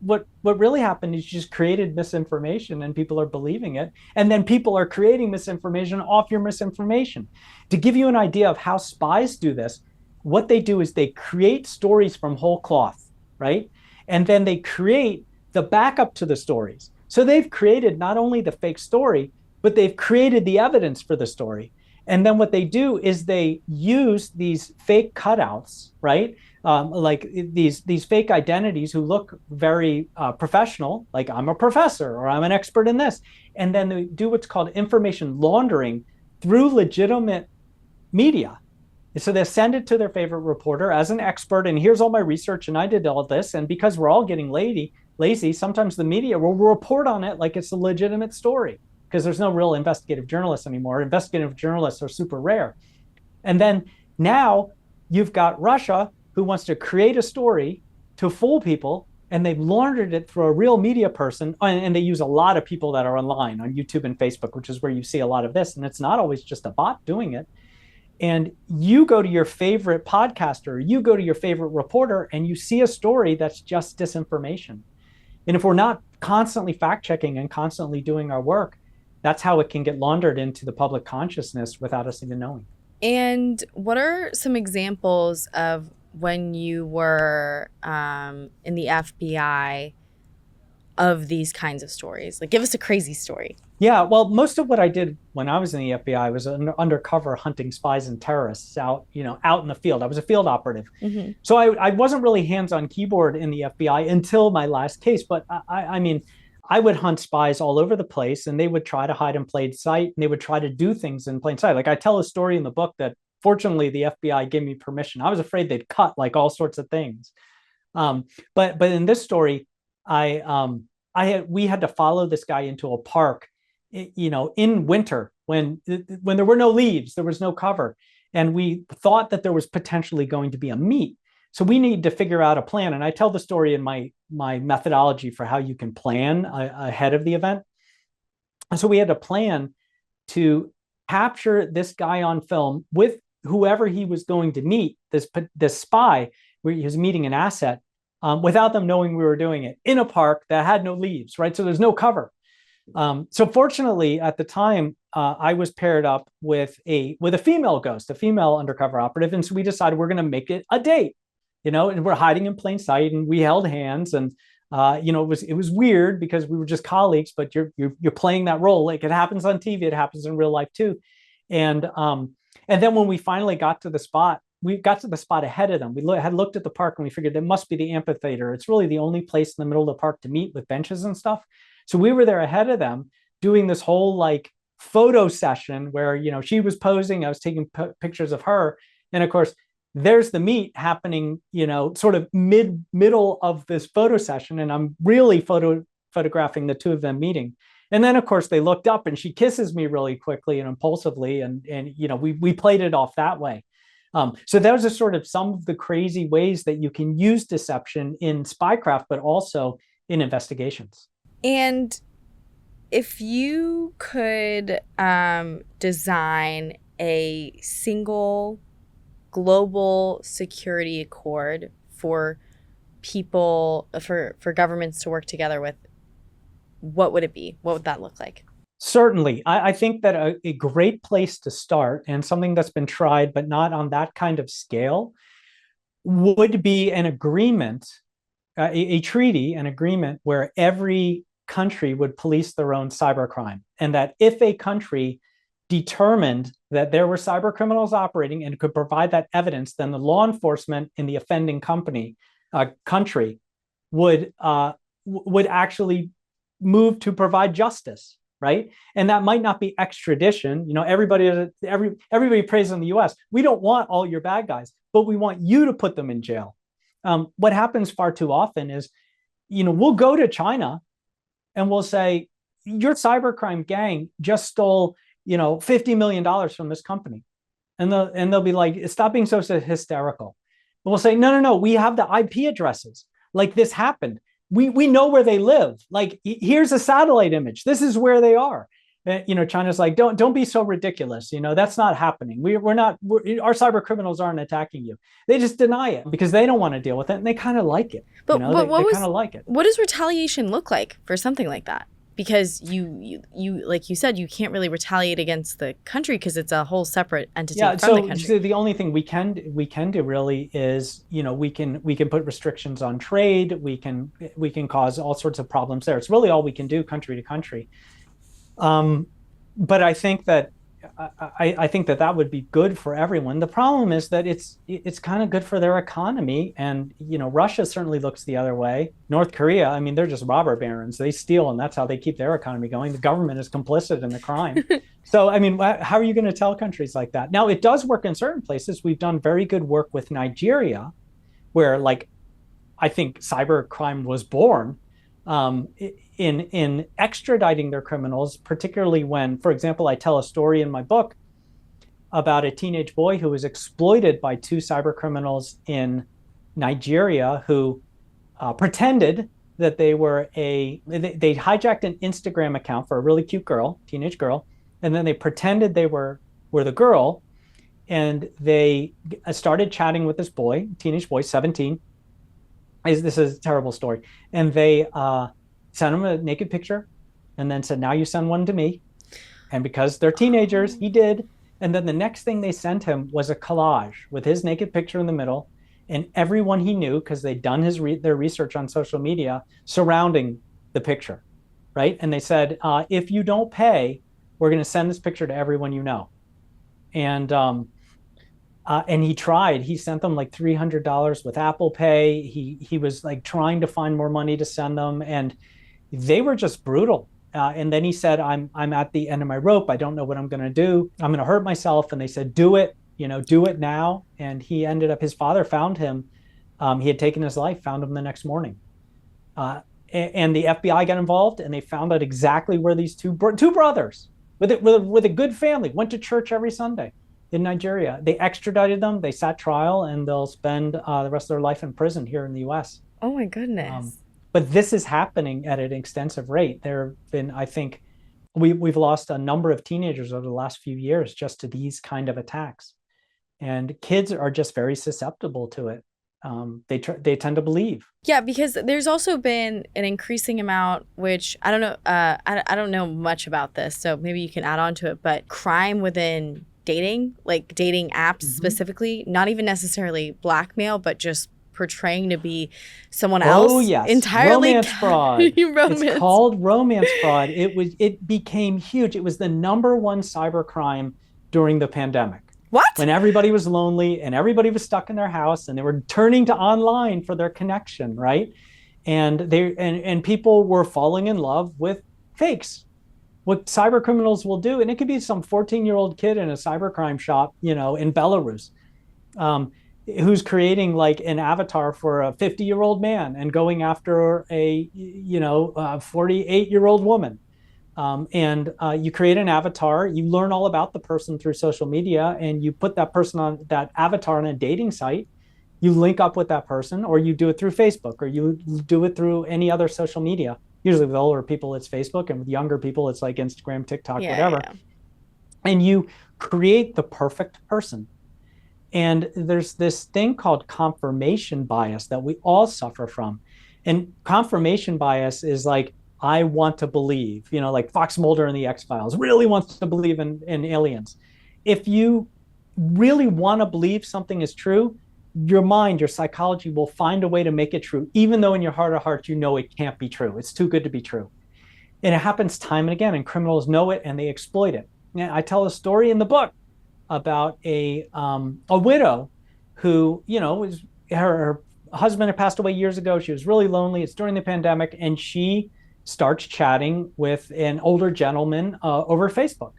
what really happened is you just created misinformation and people are believing it. And then people are creating misinformation off your misinformation. To give you an idea of how spies do this, what they do is they create stories from whole cloth, right? And then they create the backup to the stories. So they've created not only the fake story, but they've created the evidence for the story. And then what they do is they use these fake cutouts, right? Like these fake identities who look very professional, like I'm a professor or I'm an expert in this. And then they do what's called information laundering through legitimate media. So they send it to their favorite reporter as an expert, and here's all my research, and I did all this. And because we're all getting lazy, sometimes the media will report on it like it's a legitimate story, because there's no real investigative journalists anymore. Investigative journalists are super rare. And then now you've got Russia, who wants to create a story to fool people, and they've laundered it through a real media person. And they use a lot of people that are online on YouTube and Facebook, which is where you see a lot of this. And it's not always just a bot doing it. And you go to your favorite podcaster, you go to your favorite reporter, and you see a story that's just disinformation. And if we're not constantly fact checking and constantly doing our work, that's how it can get laundered into the public consciousness without us even knowing. And what are some examples of when you were in the FBI of these kinds of stories? Like, give us a crazy story. Yeah, well, most of what I did when I was in the FBI was undercover hunting spies and terrorists out in the field. I was a field operative. Mm-hmm. So I wasn't really hands-on keyboard in the FBI until my last case. But I mean, I would hunt spies all over the place, and they would try to hide in plain sight, and they would try to do things in plain sight. Like, I tell a story in the book that fortunately the FBI gave me permission. I was afraid they'd cut like all sorts of things. But in this story, we had to follow this guy into a park, in winter when there were no leaves, there was no cover, and we thought that there was potentially going to be a meet. So we need to figure out a plan. And I tell the story in my methodology for how you can plan ahead of the event. And so we had a plan to capture this guy on film with whoever he was going to meet, this spy, where he was meeting an asset. without them knowing we were doing it in a park that had no leaves, right? So there's no cover. So fortunately, at the time, I was paired up with a female ghost, a female undercover operative, and so we decided we're going to make it a date, and we're hiding in plain sight, and we held hands, and it was weird because we were just colleagues, but you're playing that role. Like it happens on TV, it happens in real life too, and then when we finally got to the spot, we got to the spot ahead of them. We had looked at the park and we figured it must be the amphitheater. It's really the only place in the middle of the park to meet with benches and stuff. So we were there ahead of them doing this whole like photo session where, she was posing, I was taking pictures of her. And of course, there's the meet happening, sort of middle of this photo session. And I'm really photographing the two of them meeting. And then, of course, they looked up and she kisses me really quickly and impulsively. And we played it off that way. So those are sort of some of the crazy ways that you can use deception in spycraft, but also in investigations. And if you could design a single global security accord for people, for governments to work together with, what would it be? What would that look like? Certainly. I think that a great place to start, and something that's been tried, but not on that kind of scale, would be an agreement, a treaty, an agreement where every country would police their own cybercrime. And that if a country determined that there were cyber criminals operating and could provide that evidence, then the law enforcement in the offending country would actually move to provide justice, right? And that might not be extradition. Everybody prays on the US. We don't want all your bad guys, but we want you to put them in jail. What happens far too often is, we'll go to China and we'll say, your cybercrime gang just stole, $50 million from this company. And they'll be like, stop being so hysterical. But we'll say, no, we have the IP addresses. Like this happened. We know where they live. Like, here's a satellite image. This is where they are. China's like, don't be so ridiculous. That's not happening. Our cyber criminals aren't attacking you. They just deny it because they don't want to deal with it, and they kind of like it. But they kind of like it. What does retaliation look like for something like that? Because you like you said, you can't really retaliate against the country because it's a whole separate entity from the country. So the only thing we can do really is, we can put restrictions on trade. We can cause all sorts of problems there. It's really all we can do country to country. But I think that that would be good for everyone. The problem is that it's kind of good for their economy, and Russia certainly looks the other way. North Korea, I mean, they're just robber barons. They steal, and that's how they keep their economy going. The government is complicit in the crime. So, I mean, how are you going to tell countries like that? Now, it does work in certain places. We've done very good work with Nigeria, where, like, I think cybercrime was born. In extraditing their criminals, particularly when, for example, I tell a story in my book about a teenage boy who was exploited by two cyber criminals in Nigeria who pretended that they were they hijacked an Instagram account for a really cute girl, teenage girl, and then they pretended they were the girl, and they started chatting with this boy, teenage boy, 17. This is a terrible story. And they sent him a naked picture and then said, now you send one to me. And because they're teenagers, he did. And then the next thing they sent him was a collage with his naked picture in the middle and everyone he knew, because they'd done their research on social media, surrounding the picture, right? And they said, if you don't pay, we're going to send this picture to everyone you know. And he tried. He sent them like $300 with Apple Pay. He was like trying to find more money to send them, and they were just brutal. And then he said, "I'm at the end of my rope. I don't know what I'm going to do. I'm going to hurt myself." And they said, "Do it. Do it now." And he ended up. His father found him. He had taken his life. Found him the next morning. And the FBI got involved, and they found out exactly where these two brothers with a good family went to church every Sunday in Nigeria. They extradited them. They sat trial, and they'll spend the rest of their life in prison here in the U.S. Oh my goodness! But this is happening at an extensive rate. There have been, I think, we've lost a number of teenagers over the last few years just to these kind of attacks, and kids are just very susceptible to it. they tend to believe. Yeah, because there's also been an increasing amount, which I don't know, I don't know much about this, so maybe you can add on to it, but crime within dating, like dating apps specifically, not even necessarily blackmail, but just portraying to be someone Oh else yes, entirely. romance fraud. It's Romance. called romance fraud. It became huge. It was the number one cybercrime during the pandemic. What? When everybody was lonely and everybody was stuck in their house and they were turning to online for their connection, right? And people were falling in love with fakes. What cyber criminals will do, and it could be some 14-year-old kid in a cybercrime shop, in Belarus, um, who's creating like an avatar for a 50-year-old man and going after a 48-year-old woman. And you create an avatar, you learn all about the person through social media, and you put that person on that avatar on a dating site. You link up with that person, or you do it through Facebook, or you do it through any other social media. Usually with older people, it's Facebook, and with younger people, it's like Instagram, TikTok, whatever. Yeah. And you create the perfect person. And there's this thing called confirmation bias that we all suffer from. And confirmation bias is like, I want to believe, like Fox Mulder in the X-Files really wants to believe in aliens. If you really want to believe something is true, your mind, your psychology will find a way to make it true, even though in your heart of hearts, it can't be true. It's too good to be true. And it happens time and again, and criminals know it and they exploit it. And I tell a story in the book about a widow who, was her husband had passed away years ago. She was really lonely. It's during the pandemic, and she starts chatting with an older gentleman over Facebook,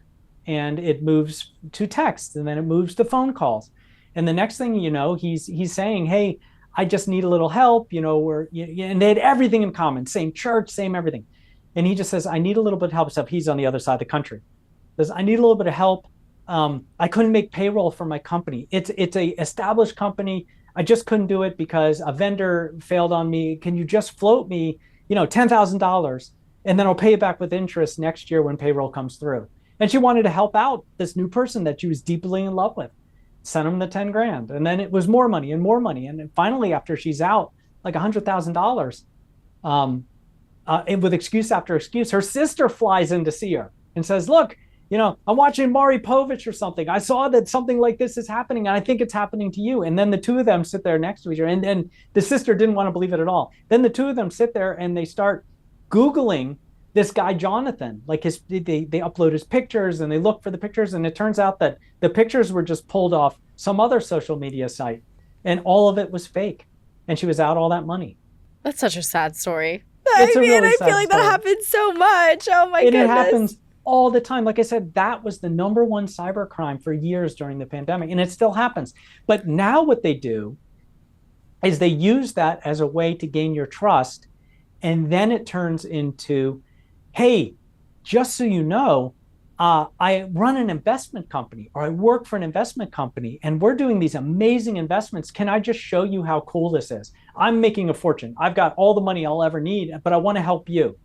and it moves to text, and then it moves to phone calls, and the next thing you know, he's saying, "Hey, I just need a little help." And they had everything in common, same church, same everything, and he just says, "I need a little bit of help." Except he's on the other side of the country. He says, "I need a little bit of help. I couldn't make payroll for my company. It's a established company. I just couldn't do it because a vendor failed on me. Can you just float me, $10,000, and then I'll pay it back with interest next year when payroll comes through?" And she wanted to help out this new person that she was deeply in love with. Sent him the 10 grand, and then it was more money and more money, and then finally, after she's out like $100,000, with excuse after excuse, her sister flies in to see her and says, "Look, I'm watching Maury Povich or something. I saw that something like this is happening, and I think it's happening to you." And then the two of them sit there next to each other, and then the sister didn't want to believe it at all. Then the two of them sit there and they start Googling this guy, Jonathan. Like they upload his pictures and they look for the pictures, and it turns out that the pictures were just pulled off some other social media site, and all of it was fake. And she was out all that money. That's such a sad story. It's a really I sad feel like story. that happens so much. Oh my goodness. It happens all the time. Like I said, that was the number one cybercrime for years during the pandemic, and it still happens. But now what they do is they use that as a way to gain your trust, and then it turns into, "Hey, just so you know, I run an investment company, or I work for an investment company, and we're doing these amazing investments. Can I just show you how cool this is? I'm making a fortune. I've got all the money I'll ever need, but I want to help you."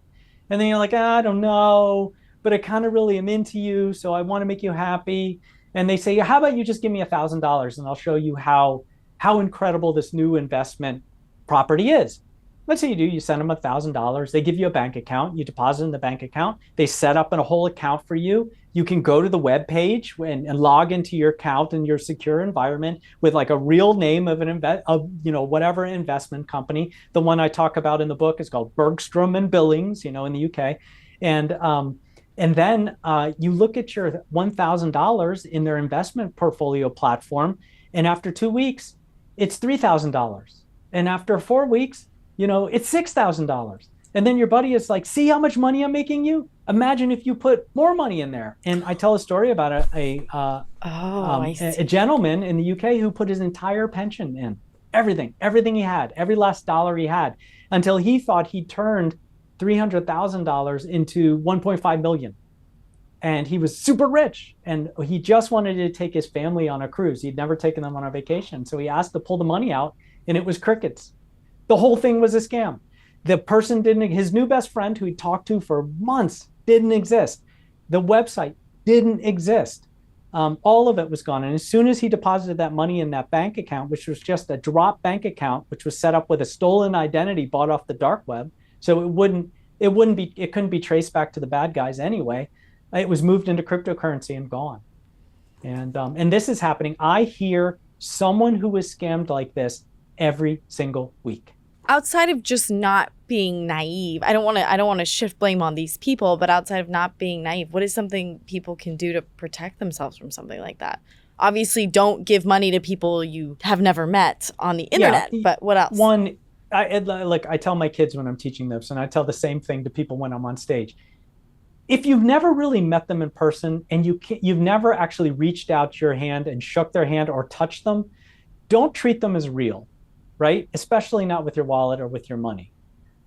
And then you're like, "I don't know, but I kind of really am into you, so I want to make you happy." And they say, "How about you just give me $1,000 and I'll show you how incredible this new investment property is." Let's say you do, you send them $1,000. They give you a bank account, you deposit in the bank account. They set up a whole account for you. You can go to the web page and log into your account in your secure environment with like a real name of whatever investment company. The one I talk about in the book is called Bergstrom and Billings, in the UK. And then you look at your $1,000 in their investment portfolio platform, and after 2 weeks, it's $3,000. And after 4 weeks, it's $6,000. And then your buddy is like, "See how much money I'm making you? Imagine if you put more money in there." And I tell a story about a gentleman in the UK who put his entire pension in, everything he had, every last dollar he had, until he thought he turned $300,000 into 1.5 million. And he was super rich, and he just wanted to take his family on a cruise. He'd never taken them on a vacation. So he asked to pull the money out, and it was crickets. The whole thing was a scam. The person his new best friend who he talked to for months didn't exist. The website didn't exist. All of it was gone. And as soon as he deposited that money in that bank account, which was just a drop bank account, which was set up with a stolen identity bought off the dark web, so it couldn't be traced back to the bad guys anyway. It was moved into cryptocurrency and gone. And this is happening. I hear someone who was scammed like this every single week. Outside of just not being naive, I don't want to shift blame on these people, but outside of not being naive, what is something people can do to protect themselves from something like that? Obviously, don't give money to people you have never met on the internet, but what else? One, I tell my kids when I'm teaching this, and I tell the same thing to people when I'm on stage. If you've never really met them in person and you've never actually reached out your hand and shook their hand or touched them, don't treat them as real, right? Especially not with your wallet or with your money.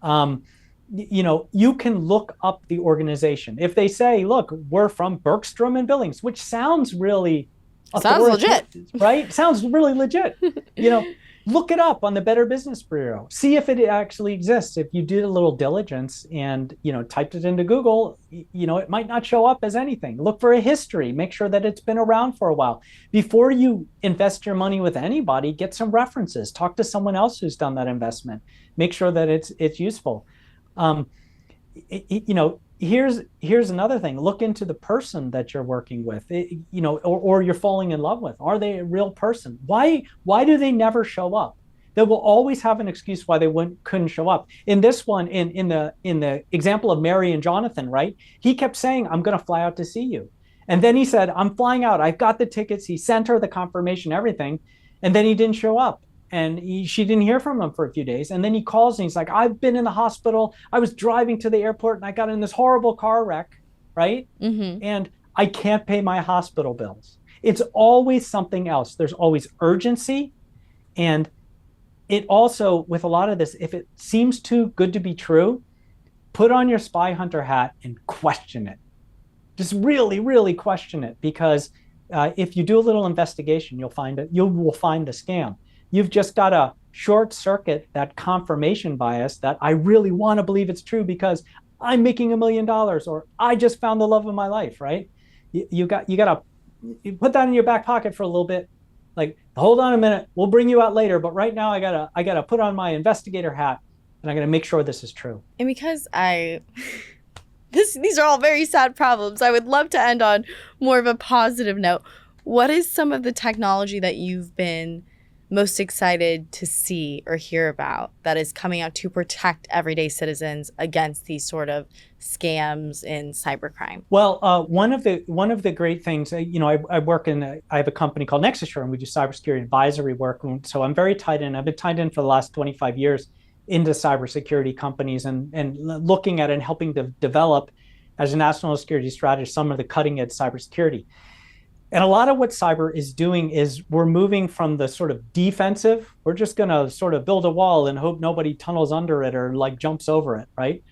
You can look up the organization. If they say, look, we're from Bergstrom and Billings, which sounds really legit, right? Sounds really legit. Look it up on the Better Business Bureau. See if it actually exists. If you did a little diligence and, typed it into Google, it might not show up as anything. Look for a history. Make sure that it's been around for a while. Before you invest your money with anybody, get some references. Talk to someone else who's done that investment. Make sure that it's useful. Here's another thing. Look into the person that you're working with, or you're falling in love with. Are they a real person? Why do they never show up? They will always have an excuse why they couldn't show up. In this one, in the example of Mary and Jonathan, right? He kept saying, I'm going to fly out to see you. And then he said, I'm flying out. I've got the tickets. He sent her the confirmation, everything. And then he didn't show up. And she didn't hear from him for a few days. And then he calls and he's like, I've been in the hospital. I was driving to the airport and I got in this horrible car wreck, right? Mm-hmm. And I can't pay my hospital bills. It's always something else. There's always urgency. And it also, with a lot of this, if it seems too good to be true, put on your spy hunter hat and question it. Just really, really question it. Because if you do a little investigation, you will find the scam. You've just got to short circuit that confirmation bias that I really want to believe it's true because I'm making $1 million or I just found the love of my life, right? You got to put that in your back pocket for a little bit. Like, hold on a minute, we'll bring you out later, but right now I gotta put on my investigator hat and I gotta make sure this is true. And because these are all very sad problems, I would love to end on more of a positive note. What is some of the technology that you've been most excited to see or hear about that is coming out to protect everyday citizens against these sort of scams in cybercrime? Well, one of the great things, I have a company called NexusSure, and we do cybersecurity advisory work. And so I'm very tied in. I've been tied in for the last 25 years into cybersecurity companies and looking at and helping to develop as a national security strategist some of the cutting edge cybersecurity. And a lot of what cyber is doing is we're moving from the sort of defensive, we're just going to sort of build a wall and hope nobody tunnels under it or like jumps over it, right?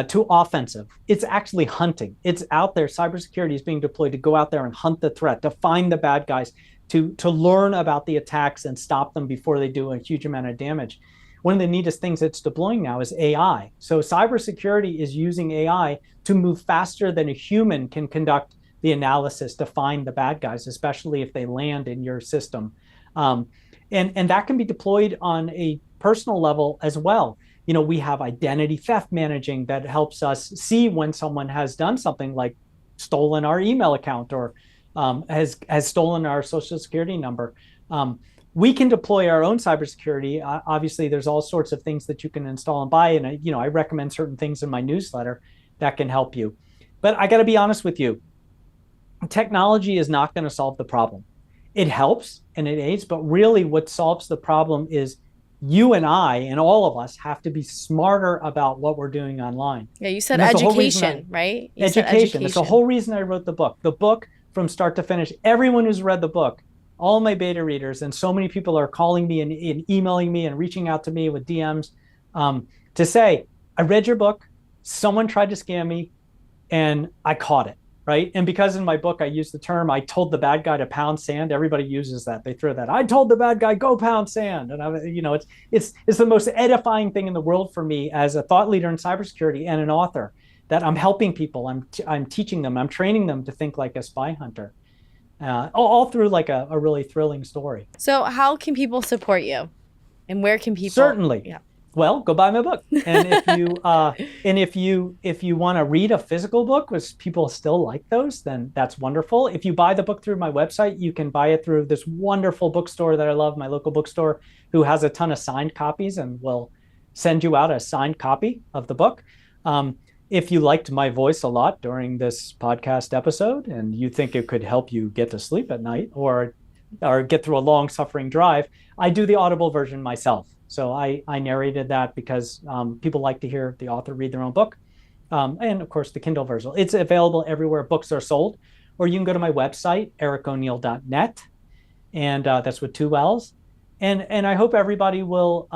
To offensive. It's actually hunting. It's out there. Cybersecurity is being deployed to go out there and hunt the threat, to find the bad guys, to learn about the attacks and stop them before they do a huge amount of damage. One of the neatest things it's deploying now is AI. So cybersecurity is using AI to move faster than a human can conduct the analysis to find the bad guys, especially if they land in your system. And that can be deployed on a personal level as well. We have identity theft managing that helps us see when someone has done something like stolen our email account or has stolen our social security number. We can deploy our own cybersecurity. Obviously, there's all sorts of things that you can install and buy. And I recommend certain things in my newsletter that can help you. But I got to be honest with you. Technology is not going to solve the problem. It helps and it aids, but really what solves the problem is you and I and all of us have to be smarter about what we're doing online. Yeah, you said education, right? Education. It's the whole reason I wrote the book. The book from start to finish, everyone who's read the book, all my beta readers, and so many people are calling me and emailing me and reaching out to me with DMs to say, I read your book, someone tried to scam me, and I caught it. Right. And because in my book, I use the term, I told the bad guy to pound sand. Everybody uses that. They throw that. I told the bad guy, go pound sand. And it's the most edifying thing in the world for me as a thought leader in cybersecurity and an author, that I'm helping people. I'm teaching them. I'm training them to think like a spy hunter. all through like a really thrilling story. So how can people support you? And where can people? Certainly. Yeah. Well, go buy my book. And if you want to read a physical book, which people still like those, then that's wonderful. If you buy the book through my website, you can buy it through this wonderful bookstore that I love, my local bookstore, who has a ton of signed copies and will send you out a signed copy of the book. If you liked my voice a lot during this podcast episode and you think it could help you get to sleep at night or get through a long suffering drive, I do the Audible version myself. So I narrated that because people like to hear the author read their own book. And of course, the Kindle version. It's available everywhere books are sold. Or you can go to my website, ericoneal.net. And that's with two L's. And I hope everybody will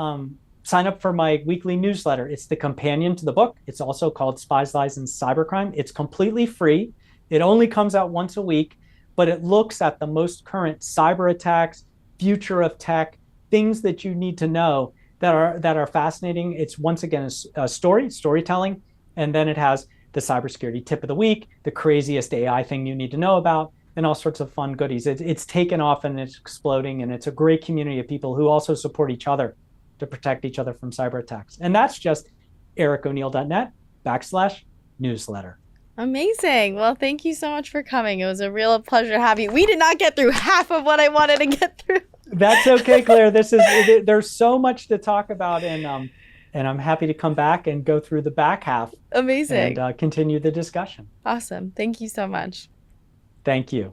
sign up for my weekly newsletter. It's the companion to the book. It's also called Spies, Lies, and Cybercrime. It's completely free. It only comes out once a week, but it looks at the most current cyber attacks, future of tech, things that you need to know that are fascinating. It's once again a storytelling, and then it has the cybersecurity tip of the week, the craziest AI thing you need to know about, and all sorts of fun goodies. It's taken off and it's exploding, and it's a great community of people who also support each other to protect each other from cyber attacks. And that's just ericoneal.net/newsletter. Amazing. Well, thank you so much for coming. It was a real pleasure to have you. We did not get through half of what I wanted to get through. That's okay, Claire. There's so much to talk about, and I'm happy to come back and go through the back half. Amazing. And continue the discussion. Awesome. Thank you so much. Thank you.